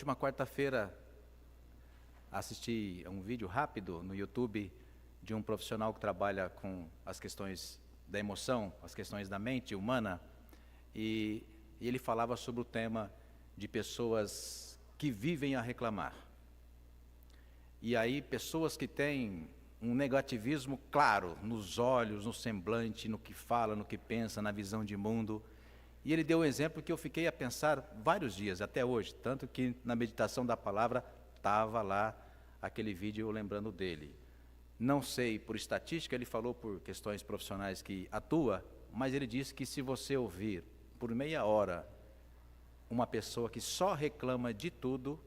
última quarta-feira, assisti a um vídeo rápido no YouTube de um profissional que trabalha com as questões da emoção, as questões da mente humana, e ele falava sobre o tema de pessoas que vivem a reclamar. E aí, pessoas que têm um negativismo claro nos olhos, no semblante, no que fala, no que pensa, na visão de mundo. E ele deu um exemplo que eu fiquei a pensar vários dias, até hoje, tanto que na meditação da palavra estava lá aquele vídeo eu lembrando dele. Não sei, por estatística, ele falou por questões profissionais que atua, mas ele disse que se você ouvir por meia hora uma pessoa que só reclama de tudo,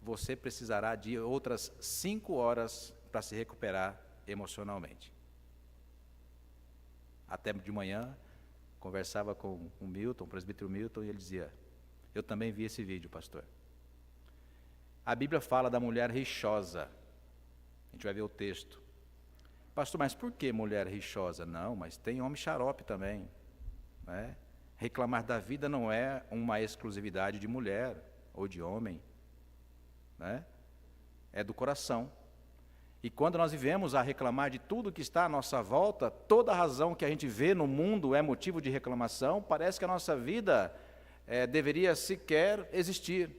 você precisará de outras 5 horas para se recuperar emocionalmente. Até de manhã, conversava com o Milton, o presbítero Milton, e ele dizia, eu também vi esse vídeo, pastor. A Bíblia fala da mulher rixosa. A gente vai ver o texto. Pastor, mas por que mulher rixosa? Não, mas tem homem xarope também. Né? Reclamar da vida não é uma exclusividade de mulher ou de homem. Né? É do coração. E quando nós vivemos a reclamar de tudo que está à nossa volta, toda razão que a gente vê no mundo é motivo de reclamação, parece que a nossa vida deveria sequer existir.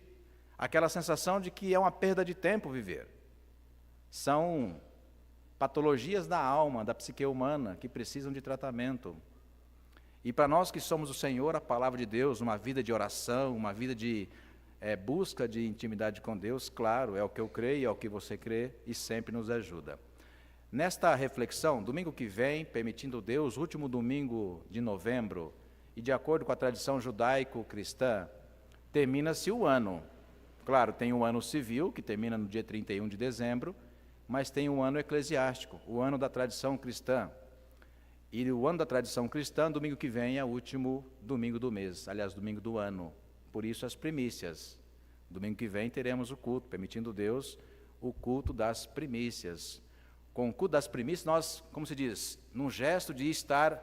Aquela sensação de que é uma perda de tempo viver. São patologias da alma, da psique humana, que precisam de tratamento. E para nós que somos o Senhor, a palavra de Deus, uma vida de oração, uma vida de busca de intimidade com Deus, claro, é o que eu creio, é o que você crê e sempre nos ajuda. Nesta reflexão, domingo que vem, permitindo Deus, último domingo de novembro, e de acordo com a tradição judaico-cristã, termina-se o ano. Claro, tem o ano civil, que termina no dia 31 de dezembro, mas tem o ano eclesiástico, o ano da tradição cristã. E o ano da tradição cristã, domingo que vem, é o último domingo do mês, aliás, domingo do ano. Por isso as primícias. Domingo que vem teremos o culto, permitindo Deus, o culto das primícias. Com o culto das primícias, nós, como se diz, num gesto de estar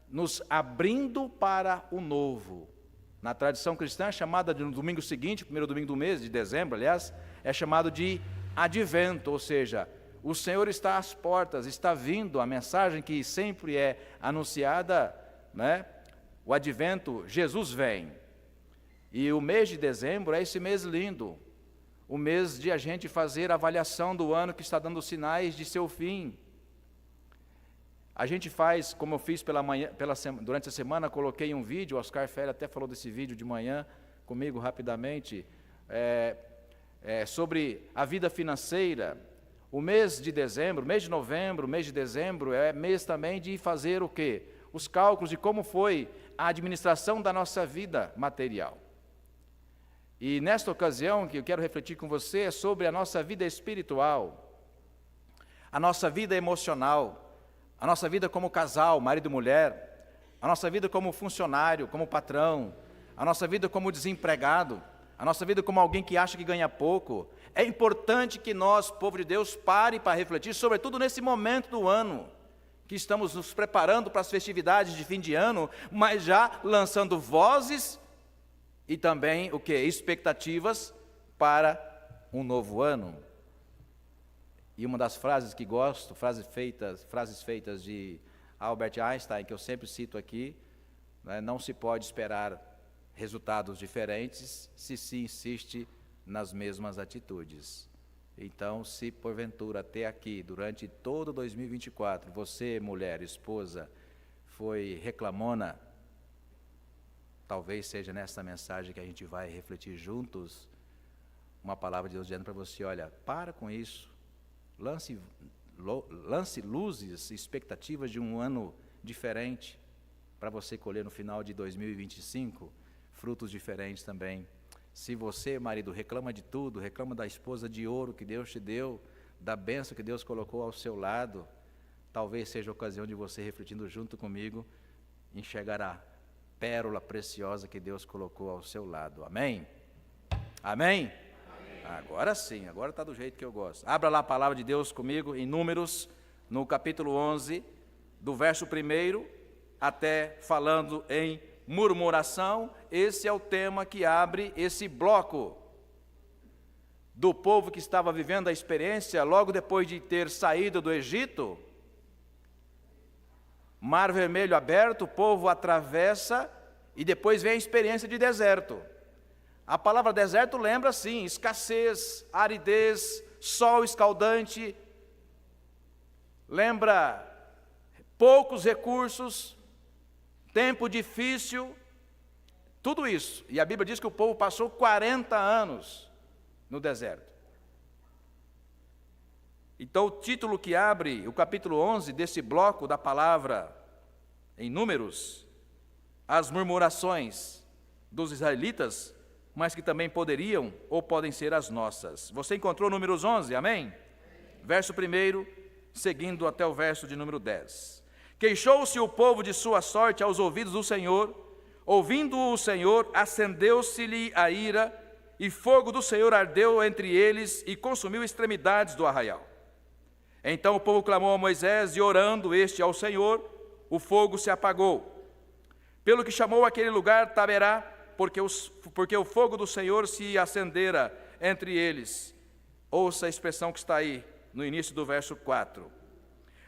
nos abrindo para o novo. Na tradição cristã, é chamada de no domingo seguinte, primeiro domingo do mês, de dezembro, aliás, é chamado de advento, ou seja, o Senhor está às portas, está vindo, a mensagem que sempre é anunciada, né? O advento, Jesus vem. E o mês de dezembro é esse mês lindo, o mês de a gente fazer a avaliação do ano que está dando sinais de seu fim. A gente faz, como eu fiz durante a semana, coloquei um vídeo, o Oscar Ferreira até falou desse vídeo de manhã comigo rapidamente, sobre a vida financeira. O mês de dezembro, mês de novembro, mês de dezembro, é mês também de fazer o quê? Os cálculos de como foi a administração da nossa vida material. E nesta ocasião, que eu quero refletir com você, é sobre a nossa vida espiritual, a nossa vida emocional, a nossa vida como casal, marido e mulher, a nossa vida como funcionário, como patrão, a nossa vida como desempregado, a nossa vida como alguém que acha que ganha pouco. É importante que nós, povo de Deus, pare para refletir, sobretudo nesse momento do ano, que estamos nos preparando para as festividades de fim de ano, mas já lançando vozes e também o que? Expectativas para um novo ano. E uma das frases que gosto, frases feitas de Albert Einstein, que eu sempre cito aqui, né, não se pode esperar resultados diferentes se insiste nas mesmas atitudes. Então, se porventura até aqui, durante todo 2024, você, mulher, esposa, foi reclamona, talvez seja nessa mensagem que a gente vai refletir juntos, uma palavra de Deus dizendo para você, olha, para com isso, lance luzes, expectativas de um ano diferente, para você colher no final de 2025, frutos diferentes também. Se você, marido, reclama de tudo, reclama da esposa de ouro que Deus te deu, da bênção que Deus colocou ao seu lado, talvez seja a ocasião de você, refletindo junto comigo, enxergar a pérola preciosa que Deus colocou ao seu lado. Amém? Amém? Agora sim, agora está do jeito que eu gosto. Abra lá a palavra de Deus comigo em Números, no capítulo 11, do verso 1 até falando em murmuração. Esse é o tema que abre esse bloco. do povo que estava vivendo a experiência logo depois de ter saído do Egito? Mar Vermelho aberto, o povo atravessa e depois vem a experiência de deserto. A palavra deserto lembra, sim, escassez, aridez, sol escaldante, lembra poucos recursos, tempo difícil, tudo isso. E a Bíblia diz que o povo passou 40 anos no deserto. Então o título que abre o capítulo 11 desse bloco da palavra em Números, as murmurações dos israelitas, mas que também poderiam ou podem ser as nossas. Você encontrou Números 11, amém? Verso 1, seguindo até o verso de número 10. Queixou-se o povo de sua sorte aos ouvidos do Senhor, ouvindo o Senhor, acendeu-se-lhe a ira, e fogo do Senhor ardeu entre eles e consumiu extremidades do arraial. Então o povo clamou a Moisés, e orando este ao Senhor, o fogo se apagou. Pelo que chamou aquele lugar Taberá, porque o fogo do Senhor se acendera entre eles. Ouça a expressão que está aí, no início do verso 4.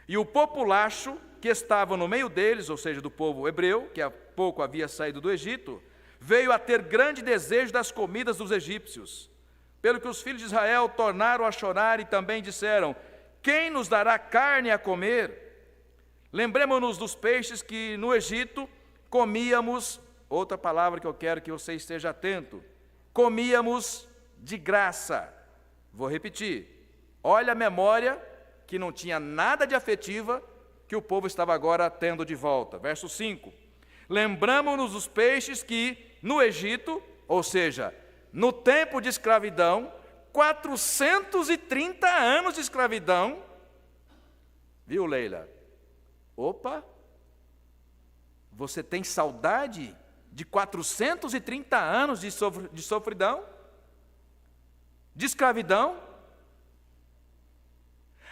E o populacho que estava no meio deles, ou seja, do povo hebreu, que há pouco havia saído do Egito, veio a ter grande desejo das comidas dos egípcios. Pelo que os filhos de Israel tornaram a chorar e também disseram: quem nos dará carne a comer? Lembremos-nos dos peixes que no Egito comíamos, outra palavra que eu quero que você esteja atento, comíamos de graça. Vou repetir, olha a memória que não tinha nada de afetiva que o povo estava agora tendo de volta. Verso 5, lembramos-nos dos peixes que no Egito, ou seja, no tempo de escravidão, 430 anos de escravidão, viu, Leila? Opa, você tem saudade de 430 anos de sofridão? De escravidão?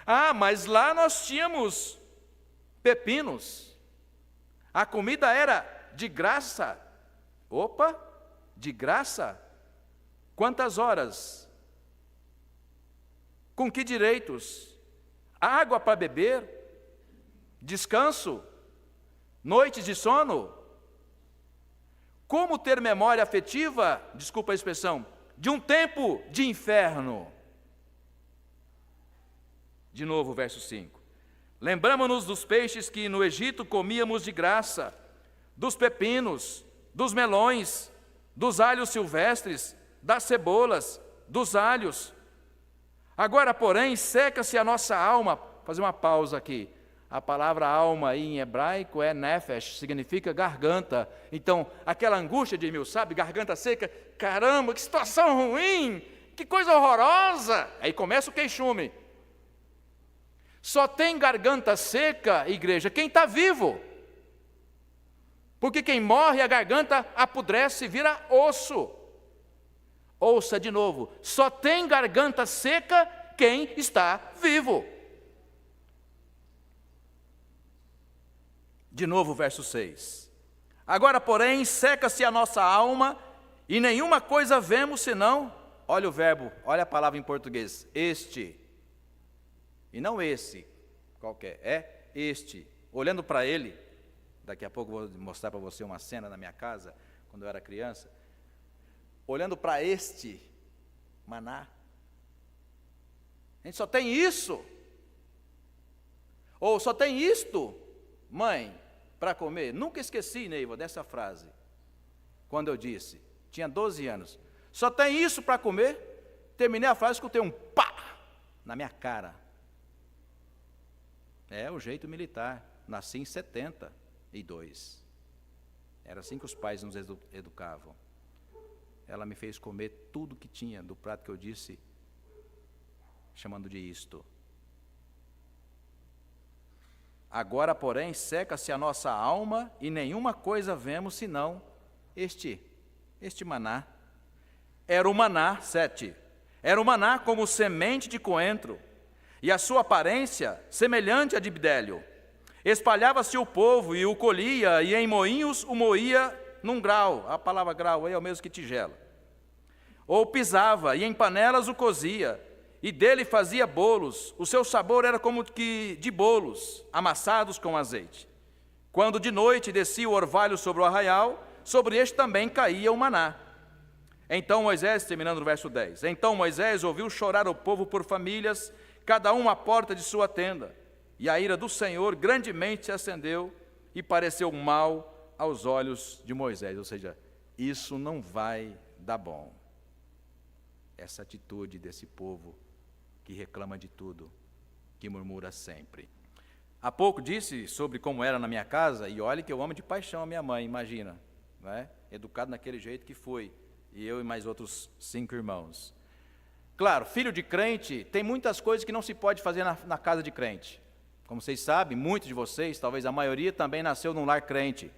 Ah, mas lá nós tínhamos pepinos, a comida era de graça. Opa, de graça? Quantas horas? Com que direitos? Água para beber? Descanso? Noites de sono? Como ter memória afetiva, desculpa a expressão, de um tempo de inferno? De novo, verso 5. Lembramos-nos dos peixes que no Egito comíamos de graça, dos pepinos, dos melões, dos alhos silvestres, das cebolas, dos alhos. Agora, porém, seca-se a nossa alma. Vou fazer uma pausa aqui. A palavra alma aí em hebraico é nefesh, significa garganta. Então, aquela angústia de Emil, sabe, garganta seca, caramba, que situação ruim, que coisa horrorosa. Aí começa o queixume. Só tem garganta seca, igreja, quem está vivo. Porque quem morre, a garganta apodrece e vira osso. Ouça de novo, só tem garganta seca quem está vivo. De novo, verso 6. Agora, porém, seca-se a nossa alma, e nenhuma coisa vemos senão, olha o verbo, olha a palavra em português, este. E não esse, qualquer, é este. Olhando para ele, daqui a pouco vou mostrar para você uma cena na minha casa, quando eu era criança. Olhando para este maná. A gente só tem isso. Ou só tem isto, mãe, para comer. Nunca esqueci, Neiva, dessa frase. Quando eu disse, tinha 12 anos. Só tem isso para comer? Terminei a frase, escutei um pá na minha cara. É o jeito militar. Nasci em 72. Era assim que os pais nos educavam. Ela me fez comer tudo que tinha do prato que eu disse, chamando de isto. Agora, porém, seca-se a nossa alma e nenhuma coisa vemos senão este maná. Era o maná, 7. Era o maná como semente de coentro, e a sua aparência semelhante à de bidélio. Espalhava-se o povo e o colhia, e em moinhos o moía num grau. A palavra grau aí é o mesmo que tigela. ou pisava, e em panelas o cozia, e dele fazia bolos. O seu sabor era como que de bolos, amassados com azeite. Quando de noite descia o orvalho sobre o arraial, sobre este também caía o maná. Então Moisés, terminando no verso 10, então Moisés ouviu chorar o povo por famílias, cada um à porta de sua tenda. E a ira do Senhor grandemente se acendeu e pareceu mal aos olhos de Moisés. Ou seja, isso não vai dar bom. Essa atitude desse povo que reclama de tudo, que murmura sempre. Há pouco disse sobre como era na minha casa, e olhe que eu amo de paixão a minha mãe, imagina, né? Educado naquele jeito que foi, e eu e mais outros 5 irmãos. Claro, filho de crente, tem muitas coisas que não se pode fazer na casa de crente. Como vocês sabem, muitos de vocês, talvez a maioria, também nasceu num lar crente.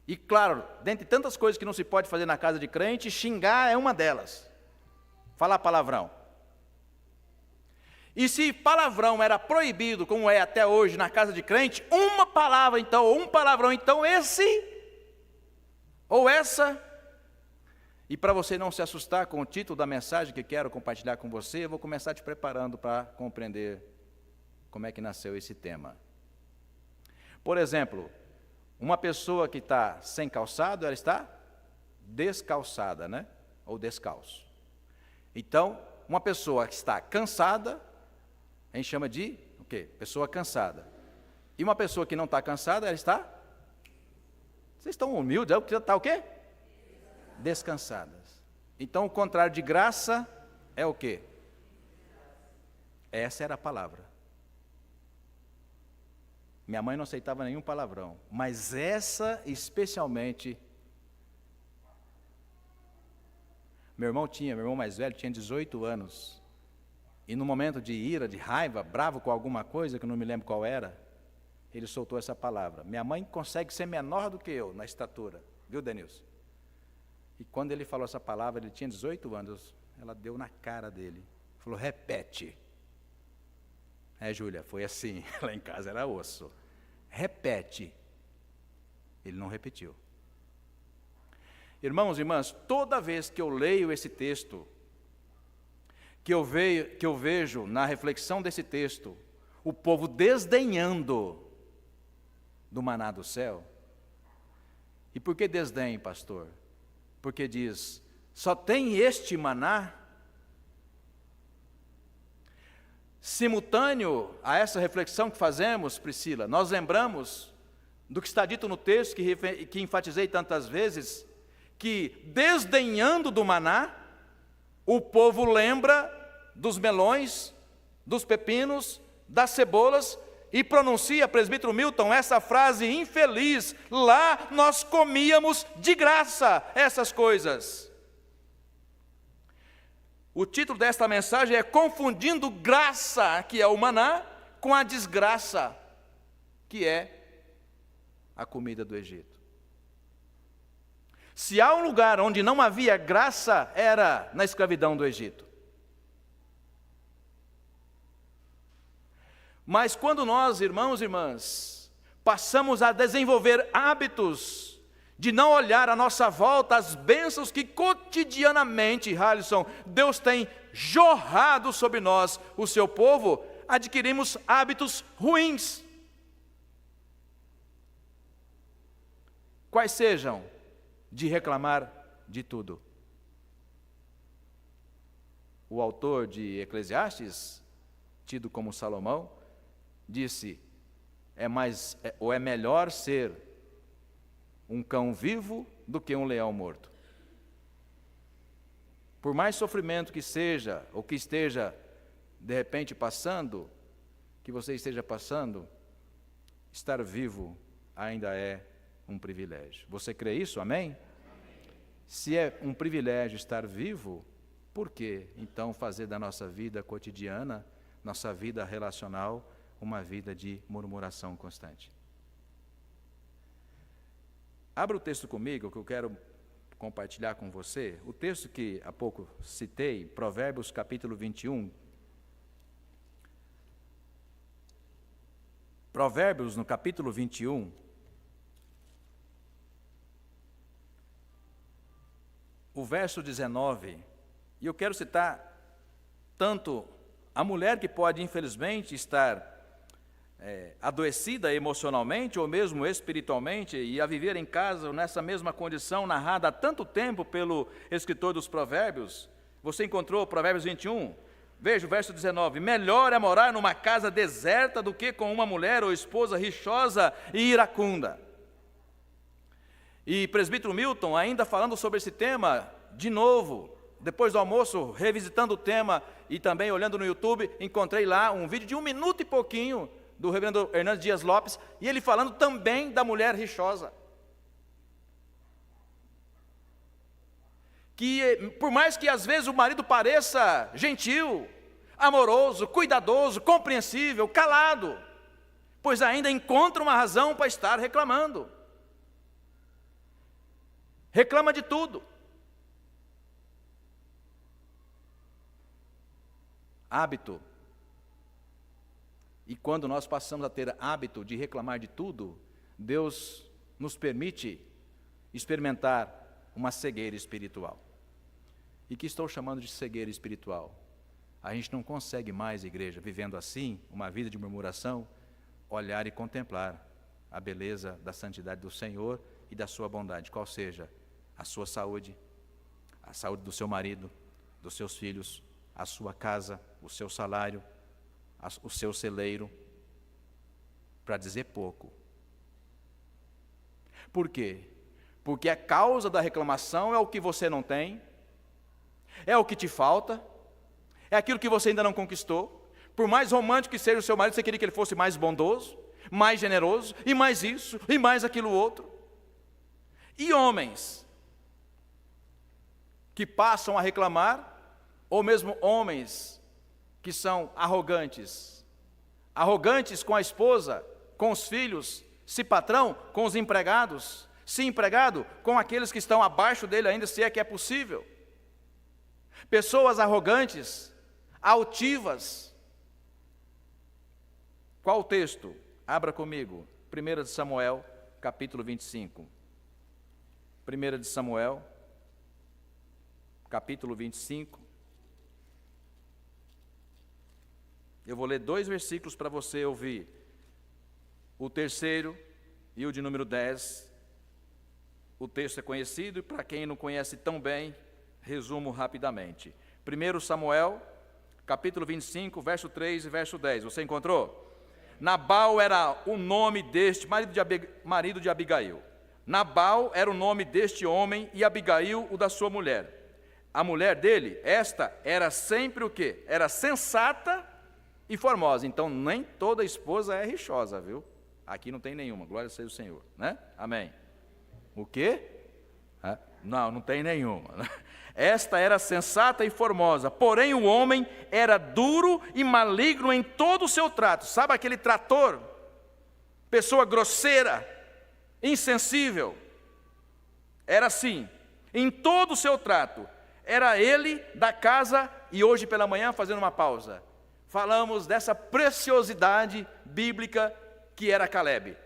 E claro, dentre tantas coisas que não se pode fazer na casa de crente, xingar é uma delas. Falar palavrão. E se palavrão era proibido, como é até hoje na casa de crente, uma palavra então, ou um palavrão então, esse ou essa. E para você não se assustar com o título da mensagem que quero compartilhar com você, eu vou começar te preparando para compreender como é que nasceu esse tema. Por exemplo, uma pessoa que está sem calçado, ela está descalçada, né? Ou descalço. Então, uma pessoa que está cansada, a gente chama de o quê? Pessoa cansada. E uma pessoa que não está cansada, ela está? Vocês estão humildes, está o quê? Descansadas. Então, o contrário de graça é o quê? Essa era a palavra. Minha mãe não aceitava nenhum palavrão, mas essa especialmente. Meu irmão mais velho, tinha 18 anos. E no momento de ira, de raiva, bravo com alguma coisa, que eu não me lembro qual era, ele soltou essa palavra. Minha mãe consegue ser menor do que eu na estatura, viu, Denilson? E quando ele falou essa palavra, ele tinha 18 anos, ela deu na cara dele. Falou, repete. Júlia, foi assim, lá em casa era osso. Repete. Ele não repetiu. Irmãos e irmãs, toda vez que eu leio esse texto, que eu vejo na reflexão desse texto, o povo desdenhando do maná do céu. E por que desdém, pastor? Porque diz, só tem este maná? Simultâneo a essa reflexão que fazemos, Priscila, nós lembramos do que está dito no texto, que enfatizei tantas vezes, que desdenhando do maná, o povo lembra dos melões, dos pepinos, das cebolas, e pronuncia, presbítero Milton, essa frase infeliz, lá nós comíamos de graça essas coisas. O título desta mensagem é Confundindo Graça, que é o maná, com a desgraça, que é a comida do Egito. Se há um lugar onde não havia graça, era na escravidão do Egito. Mas quando nós, irmãos e irmãs, passamos a desenvolver hábitos de não olhar à nossa volta as bênçãos que cotidianamente, Halisson, Deus tem jorrado sobre nós, o seu povo, adquirimos hábitos ruins. Quais sejam? De reclamar de tudo. O autor de Eclesiastes, tido como Salomão, disse, é melhor ser um cão vivo do que um leão morto. Por mais sofrimento que seja, ou que esteja, de repente, passando, que você esteja passando, estar vivo ainda é um privilégio. Você crê isso? Amém? Amém? Se é um privilégio estar vivo, por que então fazer da nossa vida cotidiana, nossa vida relacional, uma vida de murmuração constante? Abra o texto comigo, que eu quero compartilhar com você. O texto que há pouco citei, Provérbios capítulo 21. Provérbios no capítulo 21. o verso 19, e eu quero citar tanto a mulher que pode, infelizmente, estar adoecida emocionalmente ou mesmo espiritualmente e a viver em casa nessa mesma condição narrada há tanto tempo pelo escritor dos Provérbios. Você encontrou Provérbios 21? Veja o verso 19: melhor é morar numa casa deserta do que com uma mulher ou esposa rixosa e iracunda. E presbítero Milton, ainda falando sobre esse tema, de novo, depois do almoço, revisitando o tema e também olhando no YouTube, encontrei lá um vídeo de 1 minuto e pouquinho do reverendo Hernandes Dias Lopes, e ele falando também da mulher rixosa. Que por mais que às vezes o marido pareça gentil, amoroso, cuidadoso, compreensível, calado, pois ainda encontra uma razão para estar reclamando. Reclama de tudo. Hábito. E quando nós passamos a ter hábito de reclamar de tudo, Deus nos permite experimentar uma cegueira espiritual. E que estou chamando de cegueira espiritual? A gente não consegue mais, igreja, vivendo assim, uma vida de murmuração, olhar e contemplar a beleza da santidade do Senhor e da sua bondade, qual seja a sua saúde, a saúde do seu marido, dos seus filhos, a sua casa, o seu salário, o seu celeiro, para dizer pouco. Por quê? Porque a causa da reclamação é o que você não tem, é o que te falta, é aquilo que você ainda não conquistou. Por mais romântico que seja o seu marido, você queria que ele fosse mais bondoso, mais generoso, e mais isso, e mais aquilo outro. E homens que passam a reclamar, ou mesmo homens que são arrogantes com a esposa, com os filhos, se patrão, com os empregados, se empregado, com aqueles que estão abaixo dele ainda, se é que é possível. Pessoas arrogantes, altivas. Qual o texto? Abra comigo, 1 de Samuel, capítulo 25. 1 de Samuel, capítulo 25. Eu vou ler 2 versículos para você ouvir. O terceiro e o de número 10. O texto é conhecido e para quem não conhece tão bem, resumo rapidamente. 1 Samuel, capítulo 25, verso 3 e verso 10. Você encontrou? Nabal era o nome deste, marido de Abigail. Nabal era o nome deste homem e Abigail o da sua mulher. A mulher dele, esta, era sempre o quê? Era sensata e formosa. Então, nem toda esposa é rixosa, viu? Aqui não tem nenhuma, glória seja o Senhor, né? Amém. O quê? Não tem nenhuma. Esta era sensata e formosa, porém o homem era duro e maligno em todo o seu trato. Sabe aquele trator? Pessoa grosseira, insensível. Era assim, em todo o seu trato. Era ele da casa, e hoje pela manhã, fazendo uma pausa, falamos dessa preciosidade bíblica que era Calebe.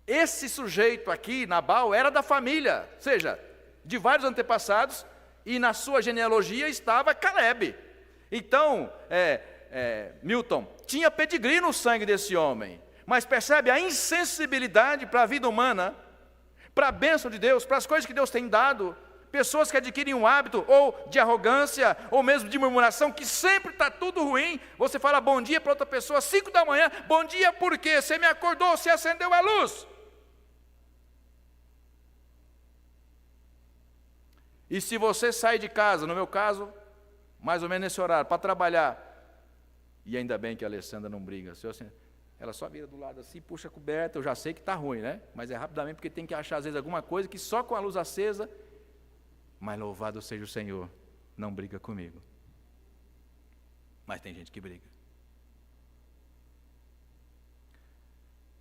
Esse sujeito aqui, Nabal, era da família, ou seja, de vários antepassados, e na sua genealogia estava Calebe. Então, Milton, tinha pedigree no sangue desse homem, mas percebe a insensibilidade para a vida humana, para a bênção de Deus, para as coisas que Deus tem dado. Pessoas que adquirem um hábito ou de arrogância, ou mesmo de murmuração, que sempre está tudo ruim. Você fala bom dia para outra pessoa às 5 da manhã, bom dia por quê? Você me acordou, você acendeu a luz. E se você sai de casa, no meu caso, mais ou menos nesse horário, para trabalhar, e ainda bem que a Alessandra não briga, ela só vira do lado assim, puxa a coberta, eu já sei que está ruim, né? Mas é rapidamente porque tem que achar às vezes alguma coisa que só com a luz acesa. Mas louvado seja o Senhor, não briga comigo. Mas tem gente que briga.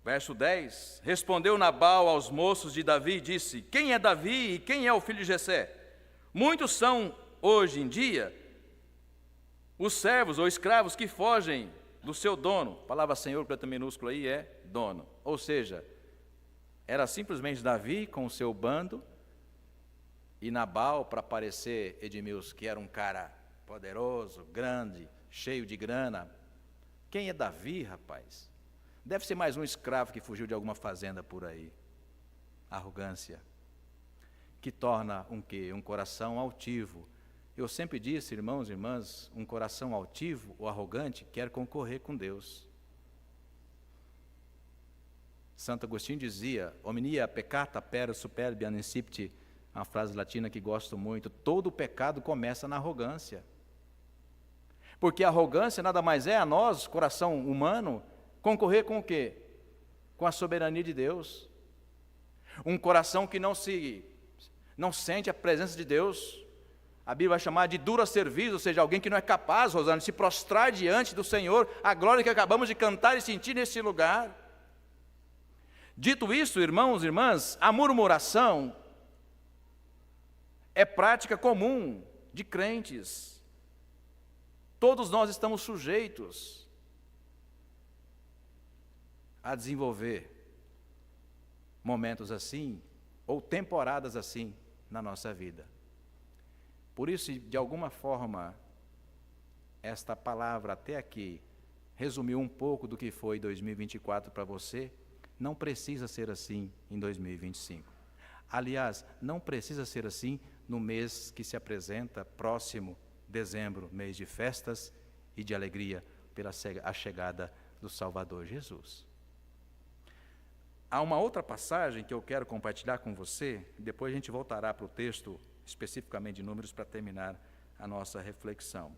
Verso 10, respondeu Nabal aos moços de Davi e disse: quem é Davi e quem é o filho de Jessé? Muitos são, hoje em dia, os servos ou escravos que fogem do seu dono. A palavra Senhor, com letra minúscula aí, é dono. Ou seja, era simplesmente Davi com o seu bando, E Nabal, para parecer Edmilson, que era um cara poderoso, grande, cheio de grana. Quem é Davi, rapaz? Deve ser mais um escravo que fugiu de alguma fazenda por aí. Arrogância. Que torna um quê? Um coração altivo. Eu sempre disse, irmãos e irmãs, um coração altivo ou arrogante quer concorrer com Deus. Santo Agostinho dizia, omnia peccata per superbia incipit, uma frase latina que gosto muito, todo pecado começa na arrogância. Porque a arrogância nada mais é a nós, coração humano, concorrer com o quê? Com a soberania de Deus. Um coração que não sente a presença de Deus. A Bíblia vai chamar de duro a serviço, ou seja, alguém que não é capaz, Rosana, de se prostrar diante do Senhor, a glória que acabamos de cantar e sentir nesse lugar. Dito isso, irmãos e irmãs, a murmuração é prática comum de crentes. Todos nós estamos sujeitos a desenvolver momentos assim, ou temporadas assim, na nossa vida. Por isso, de alguma forma, esta palavra até aqui resumiu um pouco do que foi 2024 para você. Não precisa ser assim em 2025. Aliás, não precisa ser assim no mês que se apresenta, próximo, dezembro, mês de festas e de alegria pela a chegada do Salvador Jesus. Há uma outra passagem que eu quero compartilhar com você, depois a gente voltará para o texto, especificamente de Números, para terminar a nossa reflexão.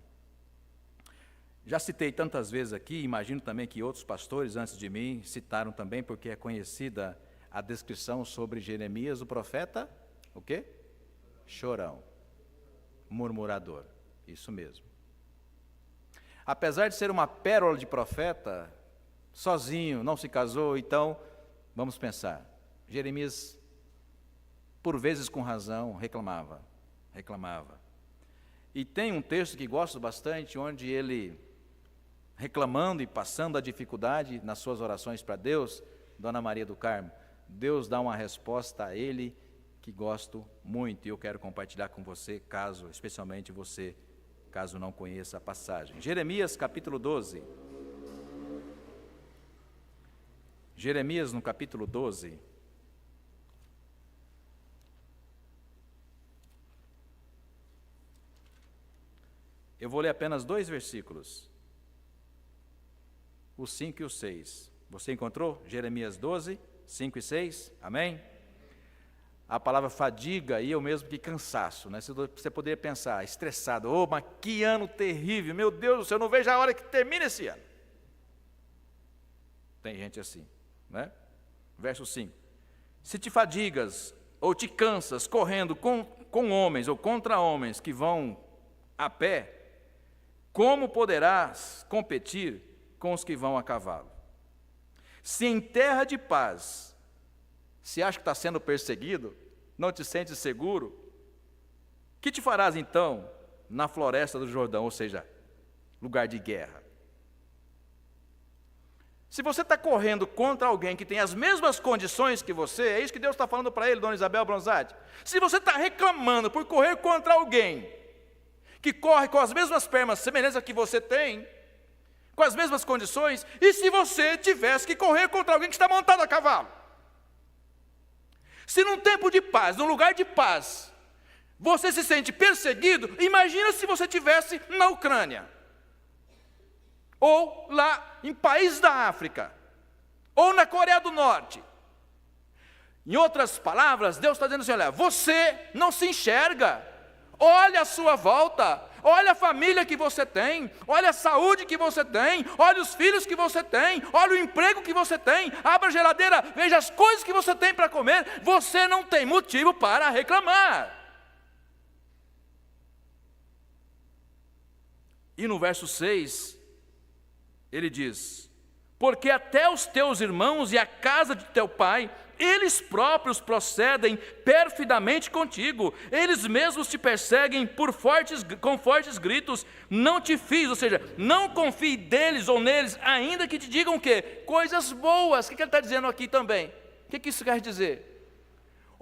Já citei tantas vezes aqui, imagino também que outros pastores antes de mim citaram também, porque é conhecida a descrição sobre Jeremias, o profeta, o quê? Chorão, murmurador, isso mesmo. Apesar de ser uma pérola de profeta, sozinho, não se casou, então, vamos pensar, Jeremias, por vezes com razão, reclamava. E tem um texto que gosto bastante, onde ele, reclamando e passando a dificuldade nas suas orações para Deus, Dona Maria do Carmo, Deus dá uma resposta a ele que gosto muito, e eu quero compartilhar com você, especialmente você, caso não conheça a passagem. Jeremias, capítulo 12. Jeremias, no capítulo 12. Eu vou ler apenas 2 versículos. O 5 e o 6. Você encontrou? Jeremias 12, 5 e 6. Amém? A palavra fadiga aí é o mesmo que cansaço, né? Você poderia pensar, estressado, mas que ano terrível, meu Deus do céu, eu não vejo a hora que termine esse ano. Tem gente assim, né? Verso 5. Se te fadigas ou te cansas correndo com homens ou contra homens que vão a pé, como poderás competir com os que vão a cavalo? Se em terra de paz, se acha que está sendo perseguido, não te sentes seguro, que te farás então na floresta do Jordão, ou seja, lugar de guerra? Se você está correndo contra alguém que tem as mesmas condições que você, é isso que Deus está falando para ele, Dona Isabel Bronzatti. Se você está reclamando por correr contra alguém que corre com as mesmas pernas semelhantes a que você tem, com as mesmas condições, e se você tivesse que correr contra alguém que está montado a cavalo? Se num tempo de paz, num lugar de paz, você se sente perseguido, imagina se você estivesse na Ucrânia, ou lá em países da África, ou na Coreia do Norte. Em outras palavras, Deus está dizendo assim, olha, você não se enxerga, olha a sua volta, olha a família que você tem, olha a saúde que você tem, olha os filhos que você tem, olha o emprego que você tem, abra a geladeira, veja as coisas que você tem para comer, você não tem motivo para reclamar. E no verso 6, ele diz, porque até os teus irmãos e a casa de teu pai, eles próprios procedem perfidamente contigo, eles mesmos te perseguem com fortes gritos, não te fiz, ou seja, não confie deles ou neles, ainda que te digam o quê? Coisas boas. O que ele está dizendo aqui também? O que isso quer dizer?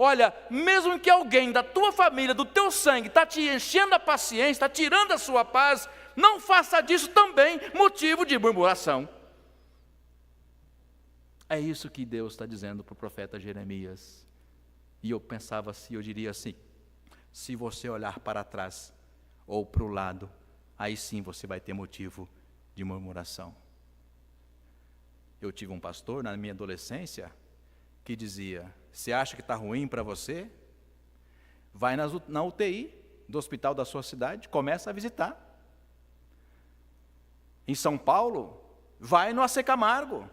Olha, mesmo que alguém da tua família, do teu sangue, está te enchendo a paciência, está tirando a sua paz, não faça disso também motivo de murmuração. É isso que Deus está dizendo para o profeta Jeremias. E eu pensava assim, eu diria assim, se você olhar para trás ou para o lado, aí sim você vai ter motivo de murmuração. Eu tive um pastor na minha adolescência que dizia: você acha que está ruim para você? Vai na UTI do hospital da sua cidade, começa a visitar. Em São Paulo, vai no AC Camargo,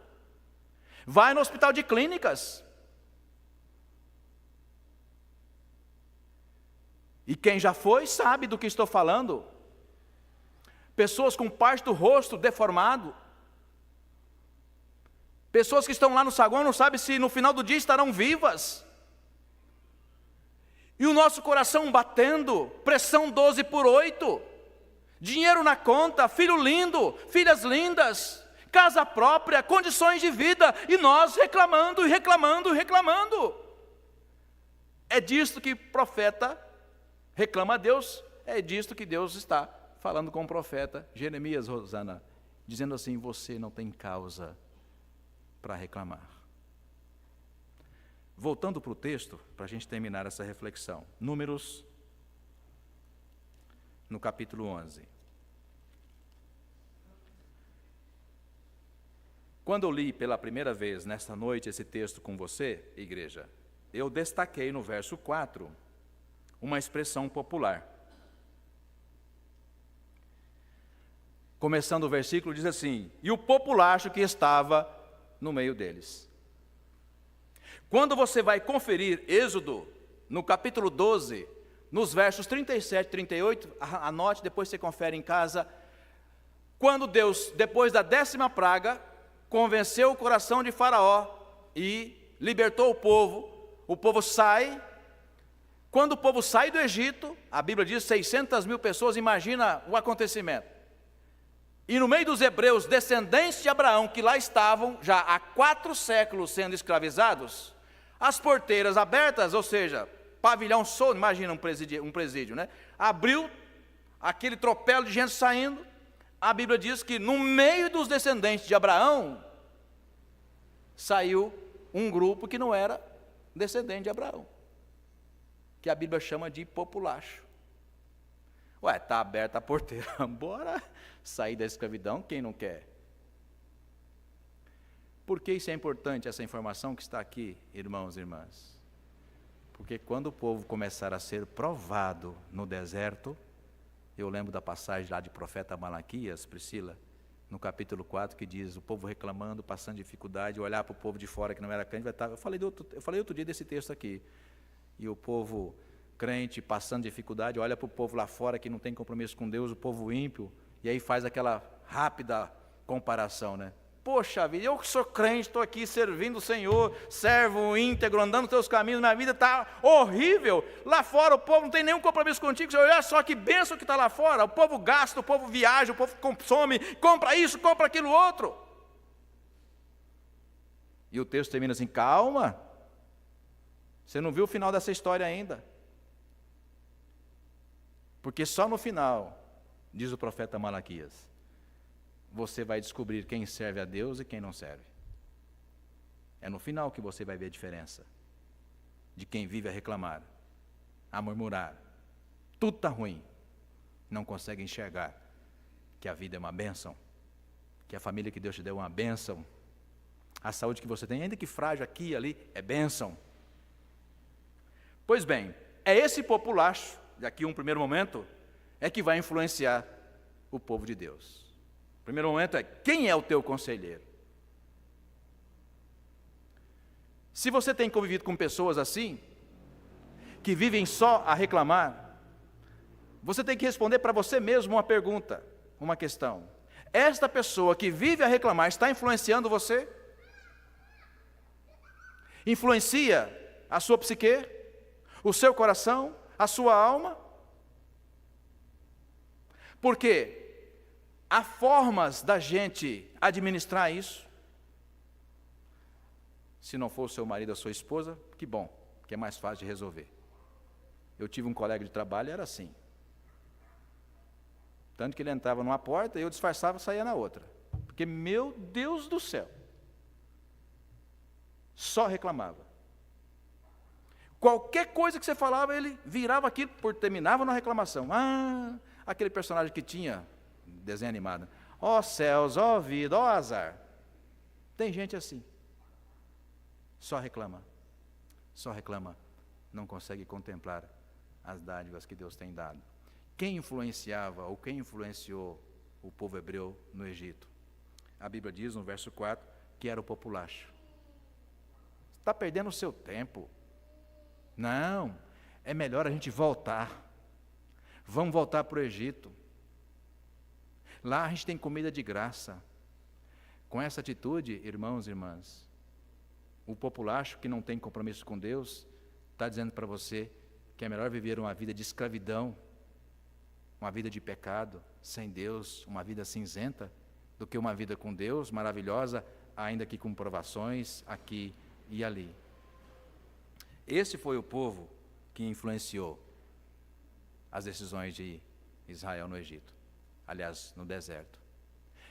vai no Hospital de Clínicas. E quem já foi sabe do que estou falando. Pessoas com parte do rosto deformado. Pessoas que estão lá no saguão não sabem se no final do dia estarão vivas. E o nosso coração batendo, pressão 12/8. Dinheiro na conta, filho lindo, filhas lindas, casa própria, condições de vida. E nós reclamando, e reclamando, e reclamando. É disto que o profeta reclama a Deus, é disto que Deus está falando com o profeta Jeremias, Rosana, dizendo assim: você não tem causa para reclamar. Voltando para o texto, para a gente terminar essa reflexão. Números, no capítulo 11. Quando eu li pela primeira vez nesta noite esse texto com você, igreja, eu destaquei no verso 4 uma expressão popular. Começando o versículo, diz assim: e o populacho que estava no meio deles. Quando você vai conferir Êxodo, no capítulo 12, nos versos 37 e 38, anote, depois você confere em casa, quando Deus, depois da 10ª praga, convenceu o coração de Faraó e libertou o povo sai. Quando o povo sai do Egito, a Bíblia diz 600.000 pessoas, imagina o acontecimento. E no meio dos hebreus, descendentes de Abraão, que lá estavam já há 4 séculos sendo escravizados, as porteiras abertas, ou seja, pavilhão solto, imagina um presídio, né? Abriu aquele tropelo de gente saindo. A Bíblia diz que no meio dos descendentes de Abraão, saiu um grupo que não era descendente de Abraão, que a Bíblia chama de populacho. Ué, está aberta a porteira, bora sair da escravidão, quem não quer? Por que isso é importante, essa informação que está aqui, irmãos e irmãs? Porque quando o povo começar a ser provado no deserto, eu lembro da passagem lá de profeta Malaquias, Priscila, no capítulo 4, que diz, o povo reclamando, passando dificuldade, olhar para o povo de fora que não era crente, vai estar... Eu falei outro dia desse texto aqui, e o povo crente passando dificuldade, olha para o povo lá fora que não tem compromisso com Deus, o povo ímpio, e aí faz aquela rápida comparação, né? Poxa vida, eu que sou crente, estou aqui servindo o Senhor, servo íntegro, andando nos teus caminhos, minha vida está horrível. Lá fora o povo não tem nenhum compromisso contigo, olha só que bênção que está lá fora. O povo gasta, o povo viaja, o povo consome, compra isso, compra aquilo outro. E o texto termina assim, calma, você não viu o final dessa história ainda. Porque só no final, diz o profeta Malaquias, você vai descobrir quem serve a Deus e quem não serve. É no final que você vai ver a diferença de quem vive a reclamar, a murmurar. Tudo está ruim. Não consegue enxergar que a vida é uma bênção, que a família que Deus te deu é uma bênção, a saúde que você tem, ainda que frágil aqui e ali, é bênção. Pois bem, é esse populacho, daqui um primeiro momento, é que vai influenciar o povo de Deus. O primeiro momento é, quem é o teu conselheiro? Se você tem convivido com pessoas assim, que vivem só a reclamar, você tem que responder para você mesmo uma pergunta, uma questão. Esta pessoa que vive a reclamar está influenciando você? Influencia a sua psique, o seu coração, a sua alma? Porque há formas da gente administrar isso. Se não for o seu marido, a sua esposa, que bom, que é mais fácil de resolver. Eu tive um colega de trabalho, era assim. Tanto que ele entrava numa porta, eu disfarçava e saía na outra. Porque, meu Deus do céu, só reclamava. Qualquer coisa que você falava, ele virava aquilo, terminava na reclamação. Ah, aquele personagem que tinha, desenho animado. Ó céus, ó vida, ó azar. Tem gente assim. Só reclama, não consegue contemplar as dádivas que Deus tem dado. Quem influenciava ou quem influenciou o povo hebreu no Egito? A Bíblia diz no verso 4 que era o populacho. Está perdendo o seu tempo. Não, é melhor a gente voltar. Vamos voltar para o Egito. Lá a gente tem comida de graça. Com essa atitude, irmãos e irmãs, o populacho que não tem compromisso com Deus está dizendo para você que é melhor viver uma vida de escravidão, uma vida de pecado, sem Deus, uma vida cinzenta, do que uma vida com Deus maravilhosa, ainda que com provações aqui e ali. Esse foi o povo que influenciou as decisões de Israel no Egito, aliás, no deserto.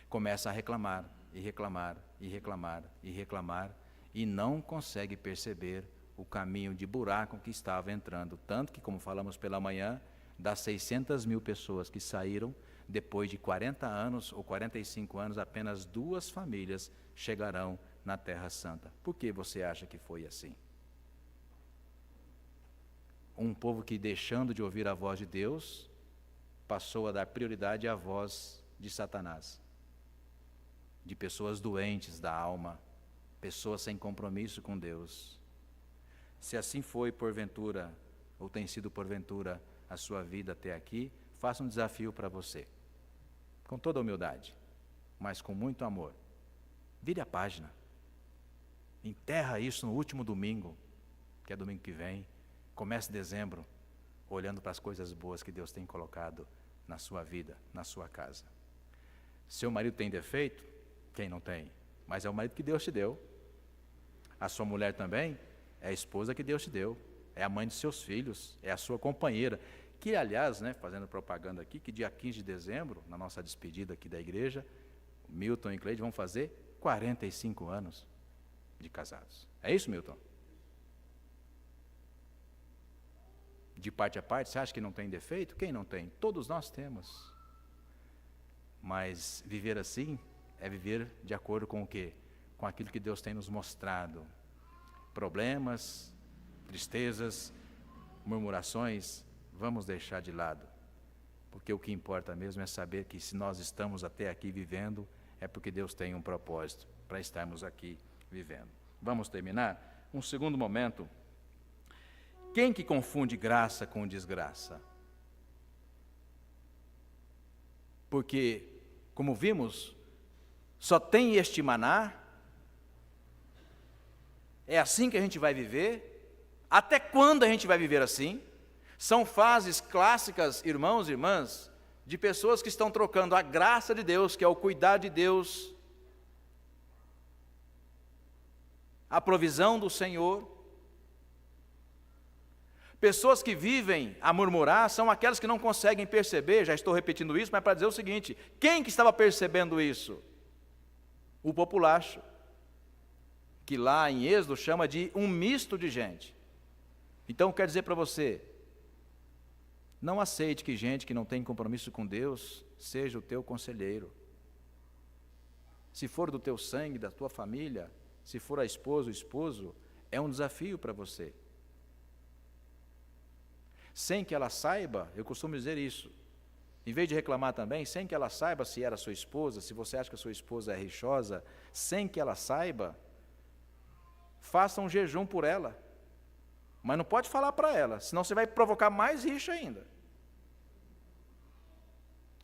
Começa a reclamar, e reclamar, e reclamar, e reclamar, e não consegue perceber o caminho de buraco que estava entrando. Tanto que, como falamos pela manhã, das 600 mil pessoas que saíram, depois de 40 anos ou 45 anos, apenas 2 famílias chegarão na Terra Santa. Por que você acha que foi assim? Um povo que, deixando de ouvir a voz de Deus, passou a dar prioridade à voz de Satanás, de pessoas doentes da alma, pessoas sem compromisso com Deus. Se assim foi porventura, ou tem sido porventura, a sua vida até aqui, faça um desafio para você, com toda humildade, mas com muito amor. Vire a página, enterra isso no último domingo, que é domingo que vem, comece dezembro, olhando para as coisas boas que Deus tem colocado na sua vida, na sua casa. Seu marido tem defeito? Quem não tem? Mas é o marido que Deus te deu. A sua mulher também é a esposa que Deus te deu, é a mãe de seus filhos, é a sua companheira, que aliás, fazendo propaganda aqui, que dia 15 de dezembro, na nossa despedida aqui da igreja, Milton e Cleide vão fazer 45 anos de casados. É isso, Milton? De parte a parte, você acha que não tem defeito? Quem não tem? Todos nós temos. Mas viver assim é viver de acordo com o quê? Com aquilo que Deus tem nos mostrado. Problemas, tristezas, murmurações, vamos deixar de lado. Porque o que importa mesmo é saber que se nós estamos até aqui vivendo, é porque Deus tem um propósito para estarmos aqui vivendo. Vamos terminar? Um segundo momento. Quem que confunde graça com desgraça? Porque, como vimos, só tem este maná, é assim que a gente vai viver? Até quando a gente vai viver assim? São fases clássicas, irmãos e irmãs, de pessoas que estão trocando a graça de Deus, que é o cuidar de Deus, a provisão do Senhor. Pessoas que vivem a murmurar são aquelas que não conseguem perceber, já estou repetindo isso, mas para dizer o seguinte: quem que estava percebendo isso? O populacho, que lá em Êxodo chama de um misto de gente. Então, quer dizer para você, não aceite que gente que não tem compromisso com Deus seja o teu conselheiro. Se for do teu sangue, da tua família, se for a esposa, o esposo, é um desafio para você. Sem que ela saiba, eu costumo dizer isso, em vez de reclamar também, sem que ela saiba se era sua esposa, se você acha que a sua esposa é rixosa, sem que ela saiba, faça um jejum por ela. Mas não pode falar para ela, senão você vai provocar mais rixa ainda.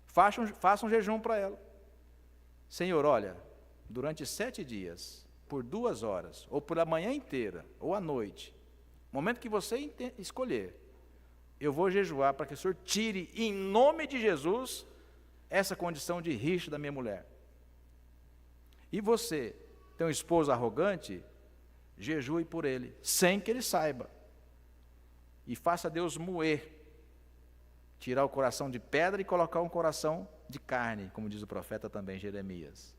Faça um jejum para ela. Senhor, olha, durante 7 dias, por 2 horas, ou por a manhã inteira, ou à noite, momento que você escolher, eu vou jejuar para que o Senhor tire, em nome de Jesus, essa condição de rixa da minha mulher. E você tem um esposo arrogante, jejue por ele, sem que ele saiba. e faça Deus moer, tirar o coração de pedra e colocar um coração de carne, como diz o profeta também Jeremias.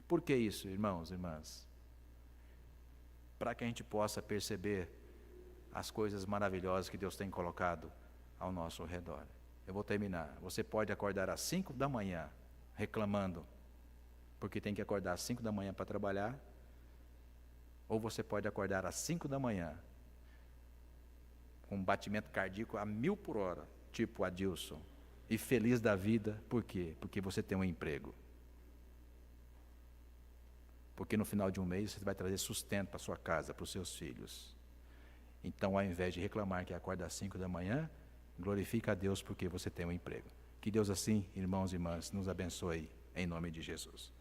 Por que isso, irmãos e irmãs? Para que a gente possa perceber as coisas maravilhosas que Deus tem colocado ao nosso redor. Eu vou terminar. Você pode acordar às 5 da manhã reclamando, porque tem que acordar às 5 da manhã para trabalhar, ou você pode acordar às 5 da manhã com um batimento cardíaco a 1000 por hora, tipo Adilson, e feliz da vida. Por quê? Porque você tem um emprego. Porque no final de um mês você vai trazer sustento para sua casa, para os seus filhos. Então, ao invés de reclamar que acorda às 5 da manhã, glorifica a Deus porque você tem um emprego. Que Deus assim, irmãos e irmãs, nos abençoe em nome de Jesus.